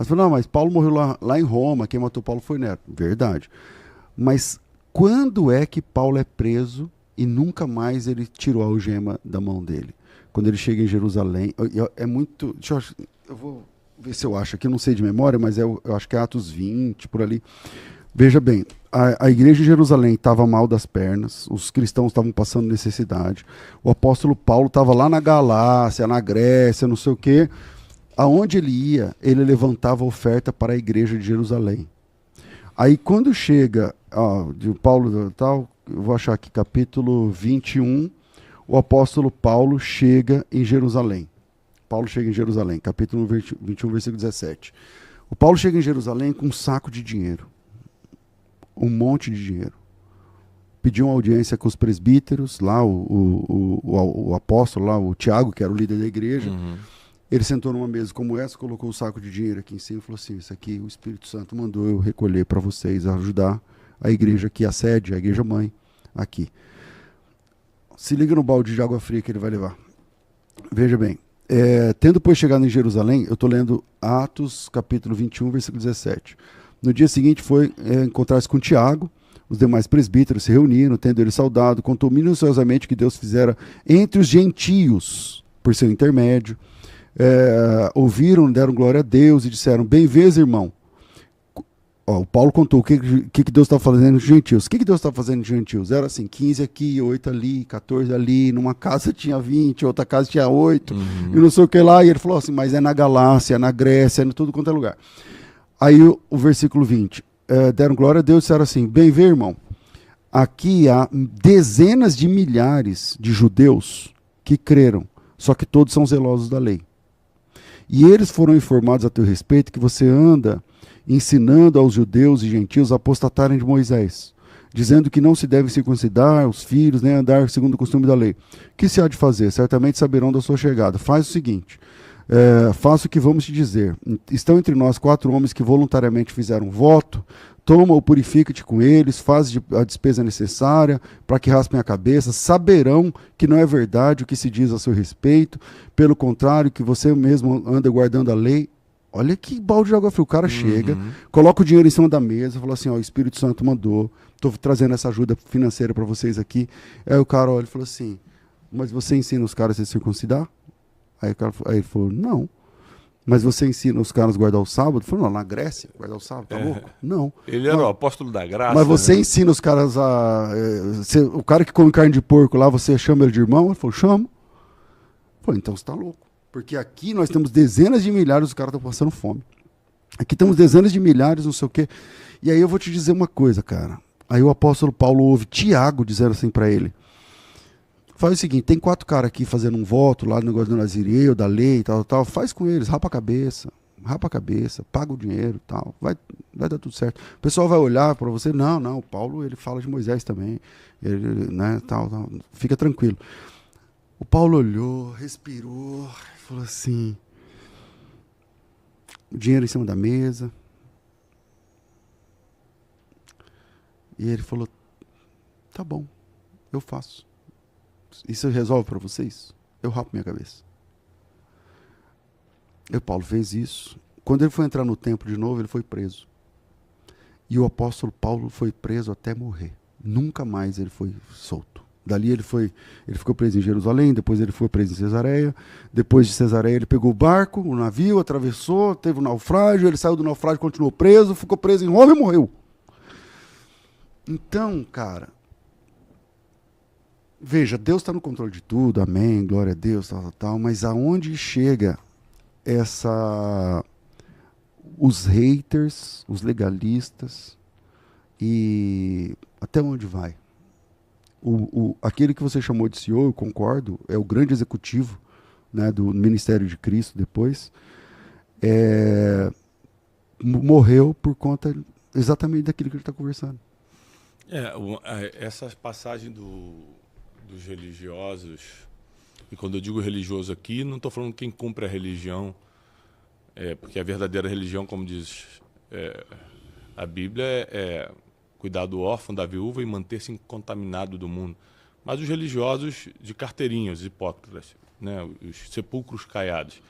Aí você fala, não, mas Paulo morreu lá em Roma, quem matou Paulo foi Nero. Verdade. Mas quando é que Paulo é preso e nunca mais ele tirou a algema da mão dele? Quando ele chega em Jerusalém. É muito. Eu vou ver se eu acho aqui, eu não sei de memória, mas eu acho que é Atos 20, por ali. Veja bem, a igreja de Jerusalém estava mal das pernas, os cristãos estavam passando necessidade, o apóstolo Paulo estava lá na Galácia, na Grécia, não sei o quê. Aonde ele ia, ele levantava oferta para a igreja de Jerusalém. Aí quando chega, de Paulo tal, eu vou achar aqui, capítulo 21, o apóstolo Paulo chega em Jerusalém. Paulo chega em Jerusalém, capítulo 21, versículo 17. O Paulo chega em Jerusalém com um saco de dinheiro. Um monte de dinheiro. Pediu uma audiência com os presbíteros, lá o apóstolo, lá o Tiago, que era o líder da igreja. Uhum. Ele sentou numa mesa como essa, colocou um saco de dinheiro aqui em cima e falou assim, isso aqui o Espírito Santo mandou eu recolher para vocês, ajudar a igreja aqui, a sede, a igreja mãe, aqui. Se liga no balde de água fria que ele vai levar. Veja bem, tendo depois chegado em Jerusalém, eu estou lendo Atos capítulo 21, versículo 17. No dia seguinte foi encontrar-se com Tiago, os demais presbíteros se reuniram, tendo ele saudado, contou minuciosamente o que Deus fizera entre os gentios, por seu intermédio. Ouviram, deram glória a Deus e disseram, bem vês, irmão. O Paulo contou o que Deus está fazendo nos gentios. O que Deus está fazendo nos gentios? Era assim, 15 aqui, 8 ali, 14 ali, numa casa tinha 20, outra casa tinha 8, e não sei o que lá. E ele falou assim, mas é na Galácia, é na Grécia, é em tudo quanto é lugar. Aí o versículo 20, deram glória a Deus e disseram assim, bem vê, irmão, aqui há dezenas de milhares de judeus que creram, só que todos são zelosos da lei. E eles foram informados a teu respeito que você anda ensinando aos judeus e gentios a apostatarem de Moisés, dizendo que não se deve circuncidar os filhos, nem andar segundo o costume da lei. O que se há de fazer? Certamente saberão da sua chegada. Faz o seguinte, faça o que vamos te dizer. Estão entre nós 4 homens que voluntariamente fizeram voto, toma ou purifica-te com eles, faz a despesa necessária para que raspem a cabeça, saberão que não é verdade o que se diz a seu respeito, pelo contrário, que você mesmo anda guardando a lei. Olha que balde de água fria. O cara chega, coloca o dinheiro em cima da mesa, fala assim, ó, o Espírito Santo mandou, estou trazendo essa ajuda financeira para vocês aqui. Aí o cara olha e fala assim, mas você ensina os caras a se circuncidar? Aí ele falou, não. Mas você ensina os caras a guardar o sábado? Ele falou, não, na Grécia, guardar o sábado, tá louco? Não. Ele era o apóstolo da graça. Mas você ensina os caras a... o cara que come carne de porco lá, você chama ele de irmão? Ele falou, chamo. Eu falei, então você tá louco. Porque aqui nós temos dezenas de milhares, os caras estão passando fome. Aqui temos dezenas de milhares, não sei o quê. E aí eu vou te dizer uma coisa, cara. Aí o apóstolo Paulo ouve Tiago dizendo assim para ele, faz o seguinte, tem 4 caras aqui fazendo um voto lá no negócio do Nazireu, da lei e tal, faz com eles, rapa a cabeça, paga o dinheiro e tal, vai dar tudo certo. O pessoal vai olhar para você, não, o Paulo ele fala de Moisés também, ele, né, tal, fica tranquilo. O Paulo olhou, respirou, falou assim, o dinheiro em cima da mesa, e ele falou, tá bom, eu faço. Isso resolve para vocês? Eu rapo minha cabeça. E o Paulo fez isso. Quando ele foi entrar no templo de novo, ele foi preso. E o apóstolo Paulo foi preso até morrer. Nunca mais ele foi solto. Dali ele ficou preso em Jerusalém, depois ele foi preso em Cesareia. Depois de Cesareia ele pegou o barco, o navio, atravessou, teve um naufrágio, ele saiu do naufrágio, continuou preso, ficou preso em Roma e morreu. Então, cara, veja, Deus está no controle de tudo, amém, glória a Deus, tal, mas aonde chega os haters, os legalistas, e até onde vai? Aquele que você chamou de CEO, eu concordo, é o grande executivo, né, do Ministério de Cristo depois, morreu por conta exatamente daquilo que ele está conversando. Essa passagem dos religiosos, e quando eu digo religioso aqui, não estou falando quem cumpre a religião, porque a verdadeira religião, como diz a Bíblia, é cuidar do órfão, da viúva e manter-se incontaminado do mundo. Mas os religiosos de carteirinha, os hipócritas, né, os sepulcros caiados,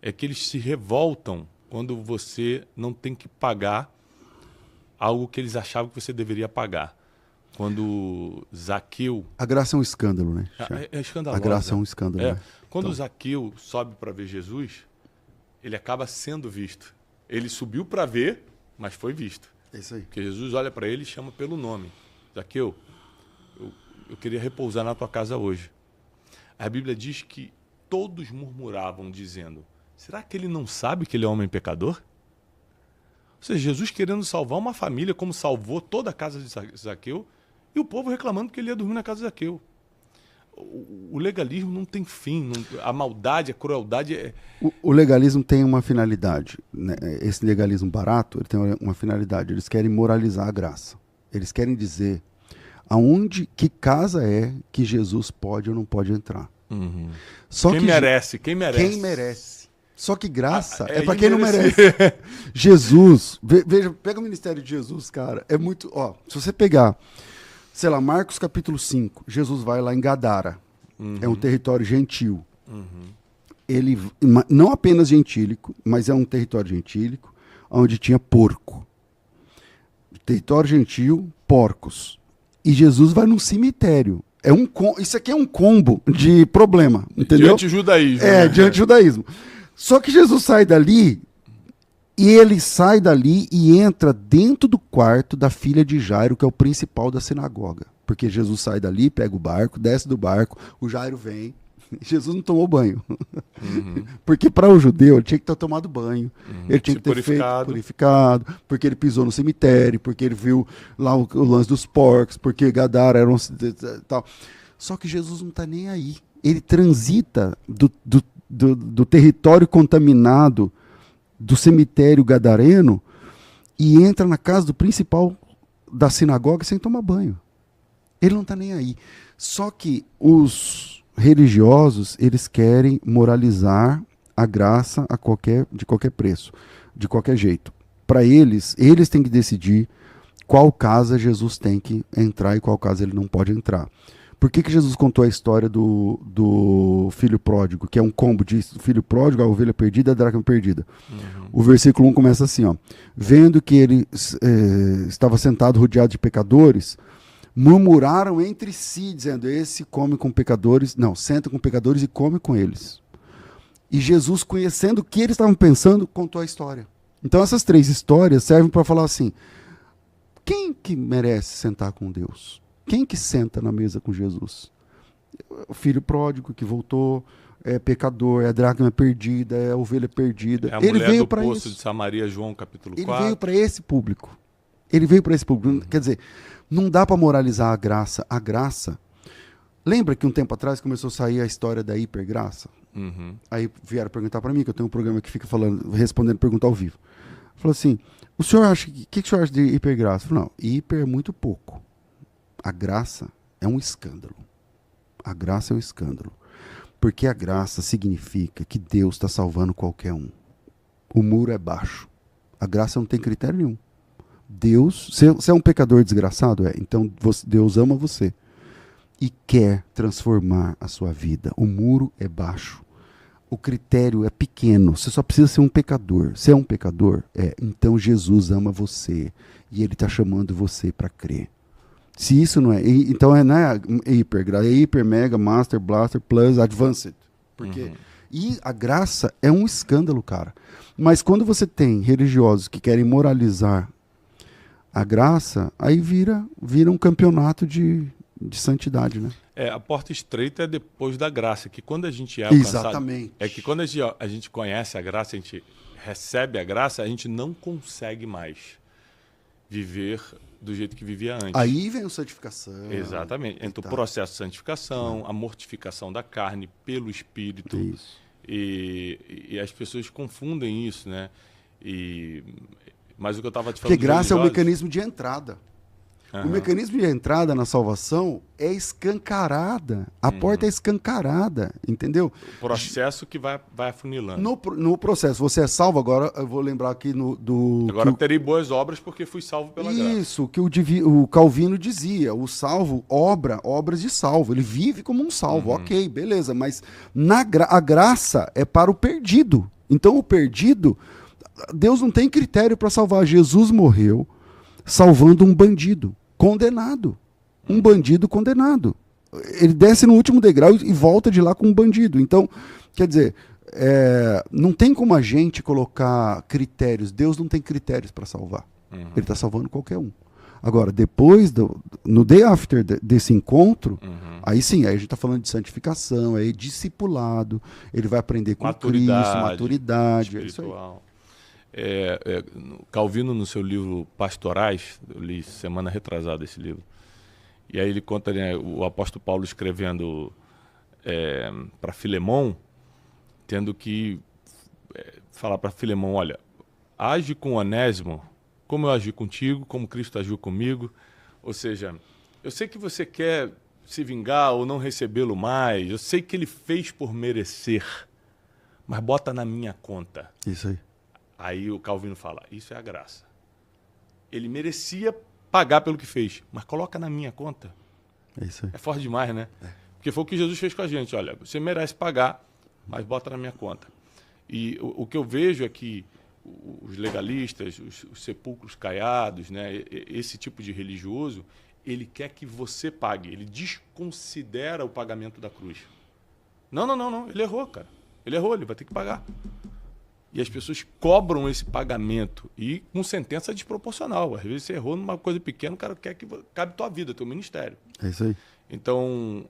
é que eles se revoltam quando você não tem que pagar algo que eles achavam que você deveria pagar. Quando Zaqueu... A graça é um escândalo, né? É escandaloso. A graça é um escândalo, né? Quando Zaqueu sobe para ver Jesus, ele acaba sendo visto. Ele subiu para ver, mas foi visto. É isso aí. Porque Jesus olha para ele e chama pelo nome. Zaqueu, eu queria repousar na tua casa hoje. A Bíblia diz que todos murmuravam, dizendo, será que ele não sabe que ele é homem pecador? Ou seja, Jesus querendo salvar uma família, como salvou toda a casa de Zaqueu, e o povo reclamando que ele ia dormir na casa de Zaqueu. O legalismo não tem fim, a maldade, a crueldade... O legalismo tem uma finalidade, né? Esse legalismo barato, ele tem uma finalidade. Eles querem moralizar a graça. Eles querem dizer que casa é que Jesus pode ou não pode entrar. Uhum. Só quem que merece. Quem merece. Só que graça é para imerecido. quem não merece. Jesus, veja, pega o ministério de Jesus, cara. É muito... Ó, se você pegar, sei lá, Marcos capítulo 5, Jesus vai lá em Gadara. Uhum. É um território gentil. Uhum. Ele, não apenas gentílico, mas é um território gentílico, onde tinha porco. Território gentil, porcos. E Jesus vai num cemitério. Isso aqui é um combo de problema, entendeu? Diante do judaísmo. Diante do judaísmo. Só que Jesus sai dali, e ele sai dali e entra dentro do quarto da filha de Jairo, que é o principal da sinagoga. Porque Jesus sai dali, pega o barco, desce do barco, o Jairo vem. Jesus não tomou banho. Uhum. Porque para o judeu ele tinha que ter tomado banho. Uhum. Ele tinha que ter feito purificado, porque ele pisou no cemitério, porque ele viu lá o lance dos porcos, porque Gadara era tal. Só que Jesus não está nem aí. Ele transita do território contaminado do cemitério gadareno e entra na casa do principal da sinagoga sem tomar banho. Ele não está nem aí. Só que os religiosos, eles querem moralizar a graça de qualquer preço, de qualquer jeito. Para eles têm que decidir qual casa Jesus tem que entrar e qual casa ele não pode entrar. Por que Jesus contou a história do filho pródigo, que é um combo de filho pródigo, a ovelha perdida e a dracma perdida? Uhum. O versículo 1 começa assim, ó. Vendo que ele estava sentado rodeado de pecadores, murmuraram entre si, dizendo, esse come com pecadores, não, senta com pecadores e come com eles. E Jesus, conhecendo o que eles estavam pensando, contou a história. Então essas 3 histórias servem para falar assim, quem que merece sentar com Deus? Quem que senta na mesa com Jesus? O filho pródigo que voltou, é pecador, é a dracma perdida, é a ovelha perdida. É a mulher do poço de Samaria, João capítulo 4. Ele veio para esse público. Quer dizer, não dá para moralizar a graça. A graça... Lembra que um tempo atrás começou a sair a história da hipergraça? Uhum. Aí vieram perguntar para mim, que eu tenho um programa que fica respondendo pergunta ao vivo. Falou assim, o senhor acha, o que o senhor acha de hipergraça? Eu falei, não, hiper é muito pouco. A graça é um escândalo. A graça é um escândalo. Porque a graça significa que Deus está salvando qualquer um. O muro é baixo. A graça não tem critério nenhum. Deus, você é um pecador desgraçado? Então Deus ama você e quer transformar a sua vida. O muro é baixo. O critério é pequeno. Você só precisa ser um pecador. Você é um pecador? Então Jesus ama você e Ele está chamando você para crer. Se isso não é... Então não é hiper, é hiper, mega, master, blaster, plus, advanced. Porque... E a graça é um escândalo, cara. Mas quando você tem religiosos que querem moralizar a graça, aí vira um campeonato de santidade, né? A porta estreita é depois da graça, que quando a gente é alcançado... Exatamente. É que quando a gente conhece a graça, a gente recebe a graça, a gente não consegue mais viver do jeito que vivia antes. Aí vem a santificação. Exatamente. Entra o processo de santificação, a mortificação da carne pelo Espírito. Isso. E as pessoas confundem isso, né? Mas o que eu estava te falando... Porque graça é um mecanismo de entrada. Uhum. O mecanismo de entrada na salvação é escancarada. A porta é escancarada, entendeu? O processo que vai afunilando. No processo. Você é salvo, agora eu vou lembrar aqui Agora terei boas obras porque fui salvo pela graça. Isso, que o Calvino dizia. O salvo, obras de salvo. Ele vive como um salvo. Ok, beleza. Mas a graça é para o perdido. Então o perdido... Deus não tem critério para salvar. Jesus morreu salvando um bandido condenado. Um bandido condenado. Ele desce no último degrau e volta de lá com um bandido. Então, quer dizer, não tem como a gente colocar critérios. Deus não tem critérios para salvar. Ele está salvando qualquer um. Agora, depois, no day after desse encontro, aí sim, aí a gente está falando de santificação, aí discipulado, ele vai aprender com Cristo, maturidade. Espiritual. Calvino, no seu livro Pastorais, eu li semana retrasada esse livro, e aí ele conta, né, o apóstolo Paulo escrevendo para Filemão, tendo que falar para Filemão, olha, age com Onésimo, como eu agi contigo, como Cristo agiu comigo. Ou seja, eu sei que você quer se vingar ou não recebê-lo mais, eu sei que ele fez por merecer, mas bota na minha conta. Isso aí. Aí o Calvino fala, isso é a graça. Ele merecia pagar pelo que fez, mas coloca na minha conta. É isso aí. É forte demais, né? Porque foi o que Jesus fez com a gente. Olha, você merece pagar, mas bota na minha conta. E o que eu vejo é que os legalistas, os sepulcros caiados, né, esse tipo de religioso, ele quer que você pague, ele desconsidera o pagamento da cruz. Não, ele errou, cara. Ele errou, ele vai ter que pagar. E as pessoas cobram esse pagamento e com sentença desproporcional. Às vezes você errou numa coisa pequena, o cara quer que cabe tua vida, teu ministério. É isso aí. Então,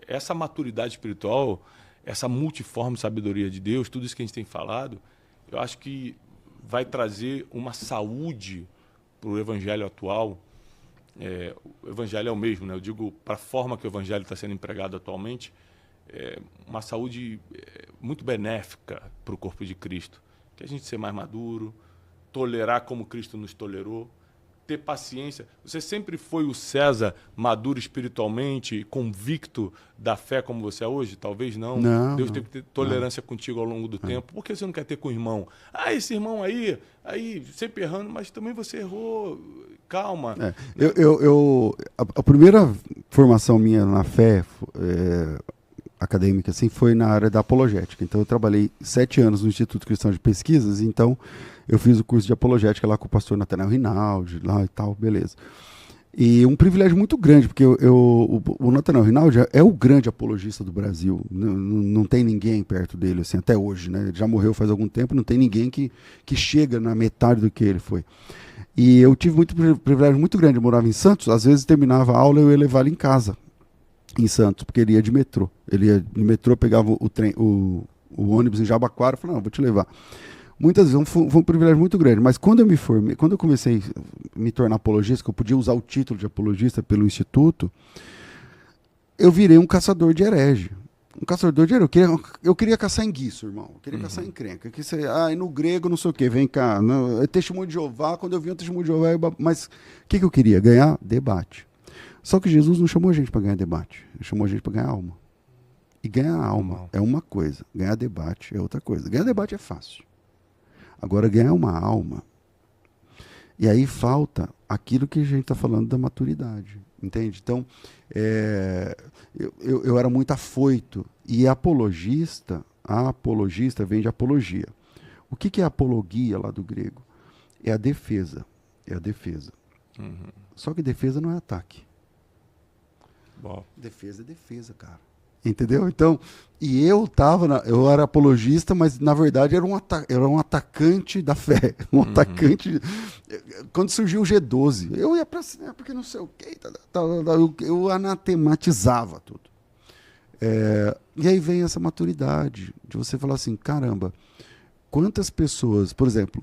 essa maturidade espiritual, essa multiforme sabedoria de Deus, tudo isso que a gente tem falado, eu acho que vai trazer uma saúde para o evangelho atual. O evangelho é o mesmo, né? Eu digo, para a forma que o evangelho está sendo empregado atualmente, uma saúde muito benéfica para o corpo de Cristo. Que a gente ser mais maduro, tolerar como Cristo nos tolerou, ter paciência. Você sempre foi o César maduro espiritualmente, convicto da fé como você é hoje? Talvez não. Deus teve que ter tolerância contigo ao longo do tempo. Por que você não quer ter com o irmão? Esse irmão aí sempre errando, mas também você errou. Calma. A primeira formação minha na fé acadêmica assim, foi na área da apologética. Então eu trabalhei 7 anos no Instituto Cristão de Pesquisas, então eu fiz o curso de apologética lá com o pastor Natanael Rinaldi, lá e tal, beleza. E um privilégio muito grande, porque o Natanael Rinaldi é o grande apologista do Brasil. Não tem ninguém perto dele, assim, até hoje, né? Ele já morreu faz algum tempo, não tem ninguém que chega na metade do que ele foi. E eu tive um privilégio muito grande. Eu morava em Santos, às vezes terminava a aula e eu ia levar ele em casa, em Santos, porque ele ia de metrô. Ele ia de metrô, pegava o ônibus em Jabaquara e falava, não, vou te levar. Muitas vezes foi um privilégio muito grande, mas quando eu me formei, quando eu comecei a me tornar apologista, que eu podia usar o título de apologista pelo Instituto, eu virei um caçador de herege. Um caçador de herege. Eu queria caçar enguiço, irmão. Eu queria caçar encrenca. No grego, não sei o quê, vem cá. É testemunho de Jeová, quando eu vi um testemunho de Jeová, mas o que eu queria? Ganhar debate. Só que Jesus não chamou a gente para ganhar debate, ele chamou a gente para ganhar alma. E ganhar alma é uma coisa, ganhar debate é outra coisa. Ganhar debate é fácil. Agora, ganhar uma alma, e aí falta aquilo que a gente está falando da maturidade, entende? Então, eu era muito afoito, e a apologista vem de apologia. O que é a apologia lá do grego? É a defesa. Só que defesa não é ataque. Bom. Defesa é defesa, cara. Entendeu? Então, e eu era apologista, mas na verdade era um atacante da fé. Atacante. Quando surgiu o G12, eu ia pra cima, porque não sei o quê, eu anatematizava tudo. E aí vem essa maturidade de você falar assim, caramba, quantas pessoas, por exemplo,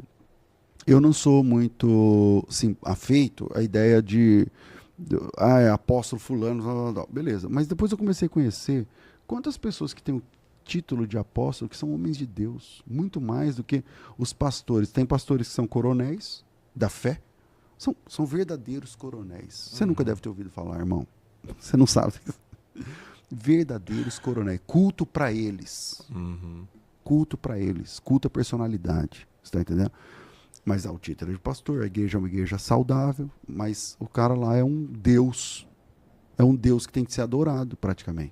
eu não sou muito afeito à ideia de apóstolo fulano, beleza. Mas depois eu comecei a conhecer quantas pessoas que têm o título de apóstolo que são homens de Deus, muito mais do que os pastores. Tem pastores que são coronéis da fé, são verdadeiros coronéis. Você nunca deve ter ouvido falar, irmão. Você não sabe. Verdadeiros coronéis. Culto para eles. Culto para eles. Culto à personalidade. Você está entendendo? Mas o título de pastor, a igreja é uma igreja saudável, mas o cara lá é um Deus que tem que ser adorado praticamente.